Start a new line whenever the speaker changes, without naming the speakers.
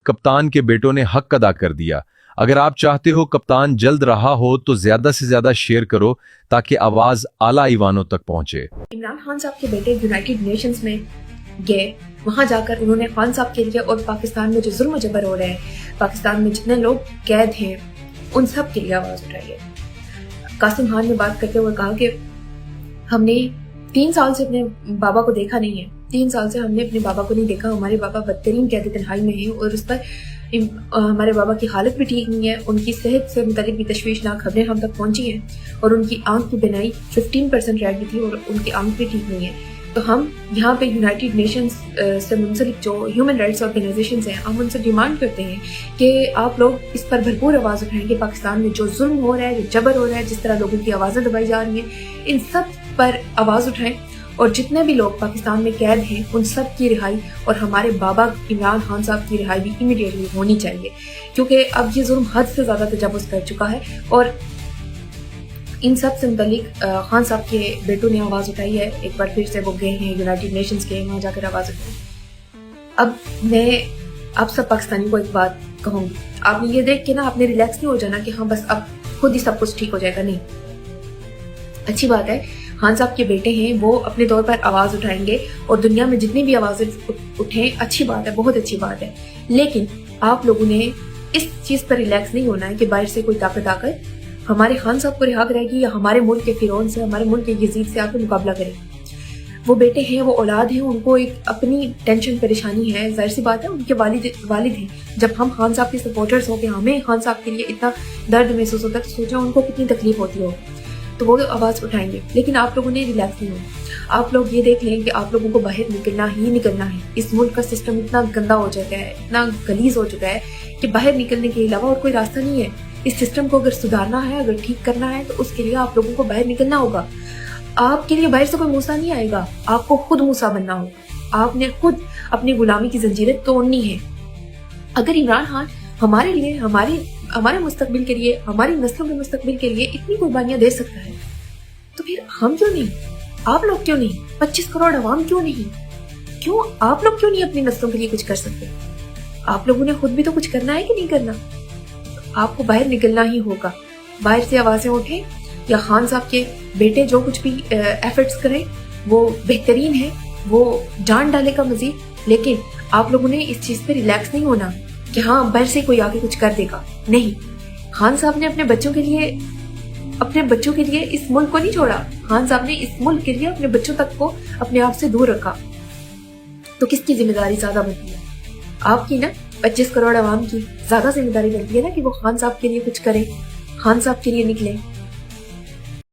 کپتان کے بیٹوں نے حق ادا کر دیا۔ اگر آپ چاہتے ہو کپتان جلد رہا ہو تو زیادہ سے زیادہ شیئر کرو تاکہ آواز اعلیٰ ایوانوں تک پہنچے۔
عمران خان صاحب کے بیٹے یونائیٹڈ نیشنز میں گئے، وہاں جا کر انہوں نے خان صاحب کے لیے اور پاکستان میں جو ظلم و جبر ہو رہا ہے، پاکستان میں جتنے لوگ قید ہیں ان سب کے لیے آواز اٹھائی ہے۔ قاسم خان نے بات کرتے ہوئے کہا کہ ہم نے 3 سال سے اپنے بابا کو دیکھا نہیں ہے، 3 سال سے ہم نے اپنے بابا کو نہیں دیکھا، ہمارے بابا بدترین قید تنہائی میں ہیں اور اس پر ہمارے بابا کی حالت بھی ٹھیک نہیں ہے، ان کی صحت سے متعلق بھی تشویشناک خبریں ہم تک پہنچی ہیں اور ان کی آنکھ کی بینائی 15% رہ گئی تھی اور ان کی آنکھ بھی ٹھیک نہیں ہے۔ تو ہم یہاں پہ یونائٹڈ نیشنز سے منسلک جو ہیومن رائٹس آرگنائزیشنز ہیں، ہم ان سے ڈیمانڈ کرتے ہیں کہ آپ لوگ اس پر بھرپور آواز اٹھائیں کہ پاکستان میں جو ظلم ہو رہا ہے، جو جبر ہو رہا ہے، جس طرح لوگوں کی آوازیں دبائی جا رہی ہیں، ان سب پر آواز اٹھائیں اور جتنے بھی لوگ پاکستان میں قید ہیں ان سب کی رہائی اور ہمارے بابا عمران خان صاحب کی رہائی بھی امیڈیٹلی ہونی چاہیے، کیونکہ اب یہ ظلم حد سے زیادہ تجاوز کر چکا ہے۔ اور ان سب سے متعلق خان صاحب کے بیٹوں نے آواز اٹھائی ہے، ایک بار پھر سے وہ گئے ہیں یونائٹڈ نیشنز کے، وہاں جا کر آواز اٹھائی۔ اب میں آپ سب پاکستانی کو ایک بات کہوں گی، آپ نے یہ دیکھ کے نا آپ نے ریلیکس نہیں ہو جانا کہ ہاں بس اب خود ہی سب کچھ ٹھیک ہو جائے گا، نہیں۔ اچھی بات ہے خان صاحب کے بیٹے ہیں، وہ اپنے طور پر آواز اٹھائیں گے اور دنیا میں جتنی بھی آوازیں اٹھیں اچھی بات ہے، بہت اچھی بات ہے، لیکن آپ لوگوں نے اس چیز پر ریلیکس نہیں ہونا ہے کہ باہر سے کوئی طاقت آ کر ہمارے خان صاحب کو رہا کرے گی یا ہمارے ملک کے فرعون سے، ہمارے ملک کے یزید سے آ کے مقابلہ کرے۔ وہ بیٹے ہیں، وہ اولاد ہیں، ان کو ایک اپنی ٹینشن پریشانی ہے، ظاہر سی بات ہے ان کے والد ہیں۔ جب ہم خان صاحب کے سپورٹرز ہو کے ہمیں خان صاحب کے لیے اتنا درد محسوس ہوتا ہے تو سوچیں ان کو کتنی تکلیف ہوتی ہو، تو وہ آواز اٹھائیں گے۔ لیکن آپ لوگوں نے ریلیکس نہیں ہونا، آپ لوگ یہ دیکھ لیں کہ آپ لوگوں کو باہر نکلنا ہی نکلنا ہے۔ اس ملک کا سسٹم اتنا گندا ہو چکا ہے، اتنا غلیظ ہو چکا ہے کہ باہر نکلنے کے علاوہ اور کوئی راستہ نہیں ہے۔ اس سسٹم کو اگر سدھارنا ہے، اگر ٹھیک کرنا ہے تو اس کے لیے آپ لوگوں کو باہر نکلنا ہوگا۔ آپ کے لیے باہر سے کوئی موسیٰ نہیں آئے گا، آپ کو خود موسیٰ بننا ہوگا، آپ نے خود اپنی غلامی کی زنجیریں توڑنی ہے۔ اگر عمران خان ہمارے لیے، ہمارے مستقبل کے لیے، ہماری نسلوں کے مستقبل کے لیے اتنی قربانیاں دے سکتا ہے تو پھر ہم کیوں نہیں؟ آپ لوگ کیوں نہیں؟ 25 کروڑ عوام کیوں نہیں؟ کیوں آپ لوگ کیوں نہیں اپنی نسلوں کے لیے کچھ کر سکتے؟ آپ لوگوں نے خود بھی تو کچھ کرنا ہے کہ نہیں کرنا؟ آپ کو باہر نکلنا ہی ہوگا، باہر سے آوازیں اٹھیں یا خان صاحب کے بیٹے جو کچھ بھی ایفرٹس کریں وہ بہترین ہے، وہ جان ڈالے گا مزید، لیکن آپ لوگوں نے اس چیز پہ ریلیکس نہیں ہونا کہ ہاں باہر سے کوئی آگے کچھ کر دے گا۔ نہیں، خان صاحب نے اپنے بچوں کے لیے اس ملک کو نہیں چھوڑا، خان صاحب نے اس ملک کے لیے اپنے بچوں تک کو اپنے آپ سے دور رکھا۔ تو کس کی ذمہ داری زیادہ بنتی ہے؟ آپ کی نا، 25 کروڑ عوام کی زیادہ ذمہ داری بنتی ہے نا کہ وہ خان صاحب کے لیے کچھ کریں، خان صاحب کے لیے نکلیں۔